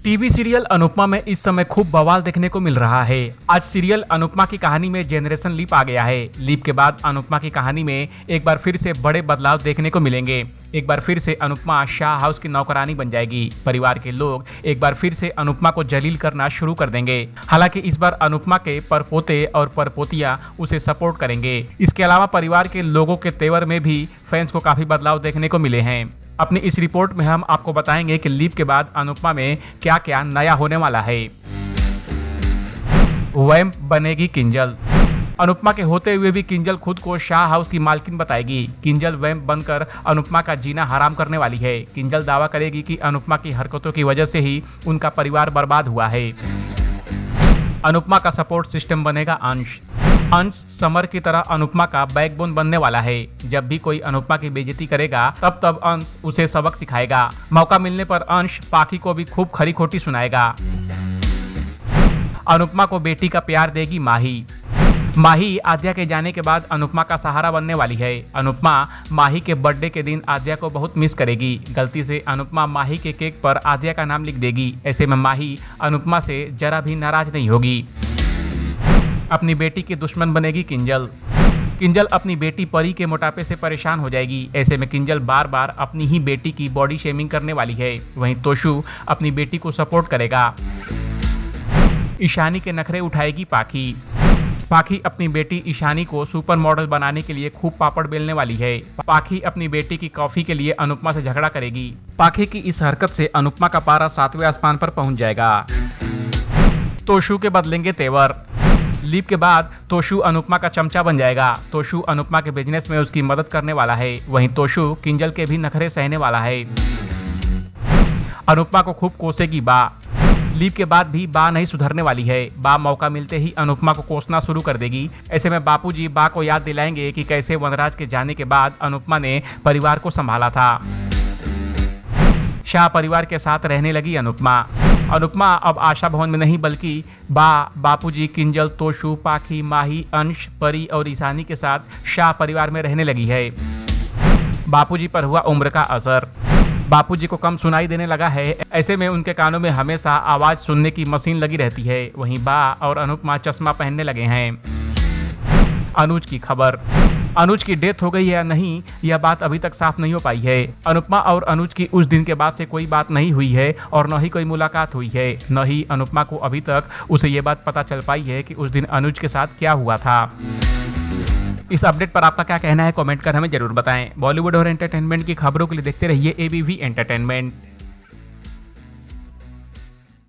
TV serial Anupama में इस समय खूब बवाल देखने को मिल रहा है। आज सीरियल अनुपमा की कहानी में जनरेशन लीप आ गया है। लीप के बाद अनुपमा की कहानी में एक बार फिर से बड़े बदलाव देखने को मिलेंगे। एक बार फिर से अनुपमा शाह हाउस की नौकरानी बन जाएगी। परिवार के लोग एक बार फिर से अनुपमा को जलील करना शुरू कर देंगे। हालांकि इस बार अनुपमा के परपोते और परपोतियां उसे सपोर्ट करेंगे। इसके अलावा परिवार के लोगों के तेवर में भी फैंस को काफी बदलाव देखने को मिले हैं। अपनी इस रिपोर्ट में हम आपको बताएंगे कि लीप के बाद अनुपमा में क्या क्या नया होने वाला है। वैम्प बनेगी किंजल। अनुपमा के होते हुए भी किंजल खुद को शाह हाउस की मालकिन बताएगी। किंजल वैम्प बनकर अनुपमा का जीना हराम करने वाली है। किंजल दावा करेगी कि अनुपमा की हरकतों की वजह से ही उनका परिवार बर्बाद हुआ है। अनुपमा का सपोर्ट सिस्टम बनेगा अंश। अंश समर की तरह अनुपमा का बैकबोन बनने वाला है। जब भी कोई अनुपमा की बेइज्जती करेगा तब अंश उसे सबक सिखाएगा। मौका मिलने पर अंश पाखी को भी खूब खरी खोटी सुनाएगा। अनुपमा को बेटी का प्यार देगी माही। माही आद्या के जाने के बाद अनुपमा का सहारा बनने वाली है। अनुपमा माही के बर्थडे के दिन आद्या को बहुत मिस करेगी। गलती से अनुपमा माही के केक पर आद्या का नाम लिख देगी। ऐसे में माही अनुपमा से जरा भी नाराज नहीं होगी। अपनी बेटी की दुश्मन बनेगी किंजल। किंजल अपनी बेटी परी के मोटापे से परेशान हो जाएगी। ऐसे में किंजल बार बार अपनी ही बेटी की बॉडी शेमिंग करने वाली है। वहीं तोशु अपनी बेटी को सपोर्ट करेगा। ईशानी के नखरे उठाएगी पाखी। पाखी अपनी ईशानी ईशानी को सुपर मॉडल बनाने के लिए खूब पापड़ बेलने वाली है। पाखी अपनी बेटी की कॉफी के लिए अनुपमा से झगड़ा करेगी। पाखी की इस हरकत से अनुपमा का पारा 7वें आसमान पर पहुंच जाएगा। तोशु के बदलेंगे तेवर। लीप के बाद तोशु अनुपमा का चमचा बन जाएगा। तोशु अनुपमा के बिजनेस में उसकी मदद करने वाला है। वहीं तोशु किंजल के भी नखरे सहने वाला है। अनुपमा को खूब कोसेगी बा। लीप के बाद भी बा नहीं सुधरने वाली है। बा मौका मिलते ही अनुपमा को कोसना शुरू कर देगी। ऐसे में बापूजी बा को याद दिलाएंगे कि कैसे वनराज के जाने के बाद अनुपमा ने परिवार को संभाला था। शाह परिवार के साथ रहने लगी अनुपमा। अनुपमा अब आशा भवन में नहीं बल्कि बापूजी, किंजल, तोशु, पाखी, माही, अंश, परी और ईशानी के साथ शाह परिवार में रहने लगी है। बापूजी पर हुआ उम्र का असर। बापूजी को कम सुनाई देने लगा है। ऐसे में उनके कानों में हमेशा आवाज सुनने की मशीन लगी रहती है। वहीं बा और अनुपमा चश्मा पहनने लगे हैं। अनुज की खबर। अनुज की डेथ हो गई है या नहीं, यह बात अभी तक साफ नहीं हो पाई है। अनुपमा और अनुज की उस दिन के बाद से कोई बात नहीं हुई है और न ही कोई मुलाकात हुई है। न ही अनुपमा को अभी तक उसे ये बात पता चल पाई है कि उस दिन अनुज के साथ क्या हुआ था। इस अपडेट पर आपका क्या कहना है, कमेंट कर हमें जरूर बताएं। बॉलीवुड और एंटरटेनमेंट की खबरों के लिए देखते रहिए ABV एंटरटेनमेंट।